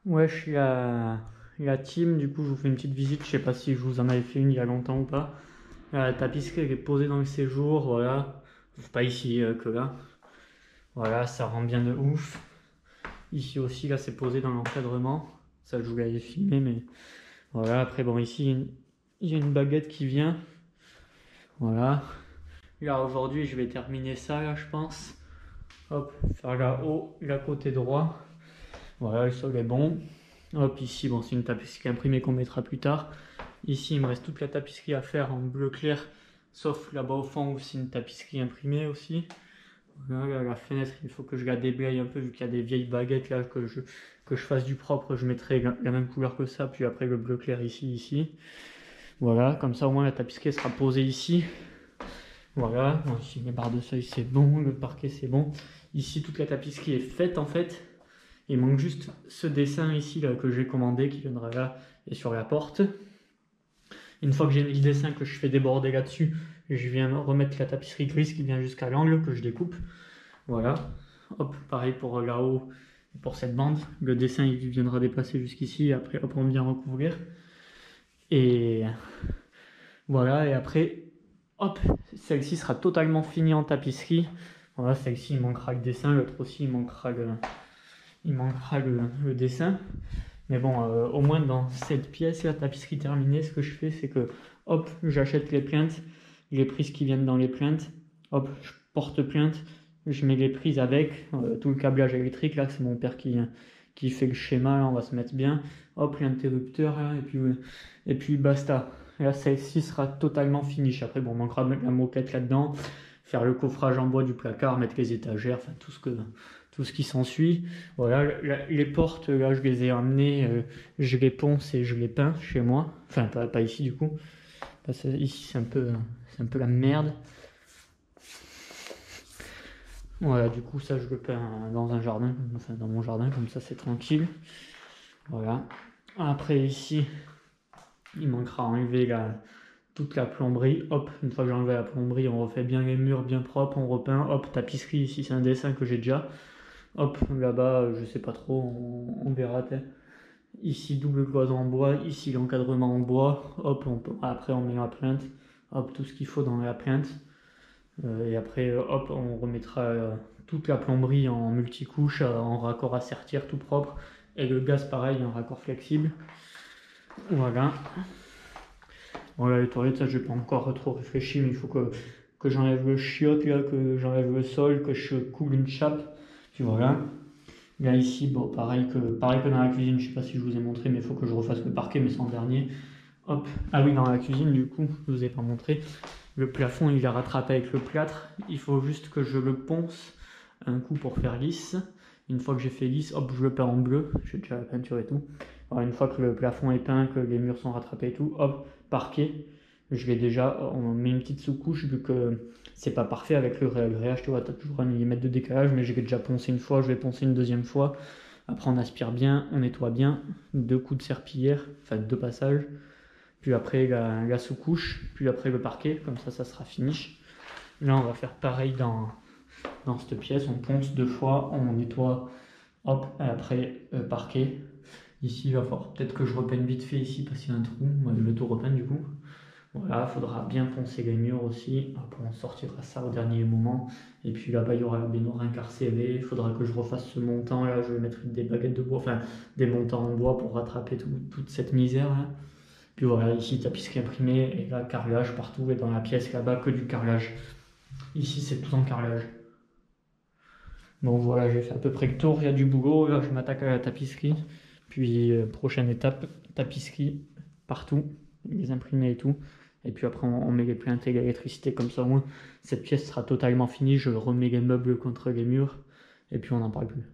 Ouais, je suis la team, du coup je vous fais une petite visite, je sais pas si je vous en avais fait une il y a longtemps ou pas. La tapisserie elle est posée dans le séjour, voilà. Pas ici que là. Voilà, ça rend bien de ouf. Ici aussi, là c'est posé dans l'encadrement. Ça je vous l'avais filmé, mais voilà. Après bon ici il y a une baguette qui vient. Voilà. Là aujourd'hui je vais terminer ça là je pense. Hop, faire là haut, là côté droit. Voilà, le sol est bon. Hop, ici, bon, c'est une tapisserie imprimée qu'on mettra plus tard. Ici, il me reste toute la tapisserie à faire en bleu clair, sauf là-bas au fond où c'est une tapisserie imprimée aussi. Voilà, la fenêtre, il faut que je la déblaye un peu vu qu'il y a des vieilles baguettes là, que je fasse du propre. Je mettrai la même couleur que ça, puis après le bleu clair ici. Voilà, comme ça au moins la tapisserie sera posée ici. Voilà, bon, ici les barres de seuil c'est bon, le parquet c'est bon. Ici, toute la tapisserie est faite en fait. Il manque juste ce dessin ici là, que j'ai commandé qui viendra là et sur la porte. Une fois que j'ai mis le dessin que je fais déborder là-dessus, je viens remettre la tapisserie grise qui vient jusqu'à l'angle que je découpe. Voilà. Hop, pareil pour là-haut et pour cette bande. Le dessin il viendra déplacer jusqu'ici et après hop, on vient recouvrir. Et voilà, et après, hop, celle-ci sera totalement finie en tapisserie. Voilà, celle-ci il manquera le dessin, l'autre aussi il manquera le dessin. Mais bon, au moins dans cette pièce, la tapisserie terminée, ce que je fais, c'est que, hop, j'achète les plaintes, les prises qui viennent dans les plaintes, hop, je porte plainte, je mets les prises avec, tout le câblage électrique, là, c'est mon père qui fait le schéma, là, on va se mettre bien, hop, l'interrupteur, là, et puis basta. Là, celle-ci sera totalement finie. Après, bon, on manquera de mettre la moquette là-dedans, faire le coffrage en bois du placard, mettre les étagères, enfin, tout ce qui s'ensuit. Voilà, les portes, là, je les ai amenées, je les ponce et je les peins chez moi. Enfin, pas ici, du coup. Parce que ici, c'est un peu la merde. Voilà, du coup, ça, je le peins dans un jardin, enfin, dans mon jardin, comme ça, c'est tranquille. Voilà. Après, ici, il manquera à enlever toute la plomberie. Hop, une fois que j'ai enlevé la plomberie, on refait bien les murs bien propres, on repeint. Hop, tapisserie, ici, c'est un dessin que j'ai déjà. Hop, là-bas, je sais pas trop, on verra. Ici, double cloison en bois, ici l'encadrement en bois. Hop, après on met la plainte. Hop, tout ce qu'il faut dans la plainte. Et après, hop, on remettra toute la plomberie en multicouche, en raccord à sertir tout propre. Et le gaz, pareil, en raccord flexible. Voilà. Voilà, les toilettes, ça, je n'ai pas encore trop réfléchi, mais il faut que j'enlève le chiotte, là, que j'enlève le sol, que je coule une chape. Puis voilà. Là ici, bon, pareil que dans la cuisine, je sais pas si je vous ai montré, mais il faut que je refasse le parquet, mais c'est en dernier. Hop, ah oui, dans la cuisine, du coup, je vous ai pas montré. Le plafond, il est rattrapé avec le plâtre. Il faut juste que je le ponce un coup pour faire lisse. Une fois que j'ai fait lisse, hop, je le peins en bleu. J'ai déjà la peinture et tout. Alors, une fois que le plafond est peint, que les murs sont rattrapés et tout, hop, parquet. Je l'ai déjà, on met une petite sous-couche vu que c'est pas parfait avec le réage, tu vois, t'as toujours 1 mm de décalage, mais je l'ai déjà poncé une fois, je vais poncer une deuxième fois. Après, on aspire bien, on nettoie bien, 2 coups de serpillière, enfin 2 passages. Puis après, la sous-couche, puis après le parquet, comme ça sera finish. Là, on va faire pareil dans cette pièce, on ponce 2 fois, on nettoie, hop, et après parquet. Ici, il va falloir peut-être que je repeigne vite fait ici parce qu'il y a un trou, moi je vais tout repeindre du coup. Voilà, il faudra bien poncer les murs aussi. Après, on sortira ça au dernier moment. Et puis là-bas, il y aura la baignoire incarcérée. Il faudra que je refasse ce montant. Là, je vais mettre des baguettes de bois, enfin des montants en bois pour rattraper toute cette misère. Là. Puis voilà, ici, tapisserie imprimée. Et là, carrelage partout. Et dans la pièce là-bas, que du carrelage. Ici, c'est tout en carrelage. Donc voilà, j'ai fait à peu près le tour. Il y a du boulot. Là, je m'attaque à la tapisserie. Puis, prochaine étape, tapisserie partout. Les imprimés et tout. Et puis après, on met les plaintes et l'électricité comme ça. Au moins, cette pièce sera totalement finie. Je remets les meubles contre les murs. Et puis, on n'en parle plus.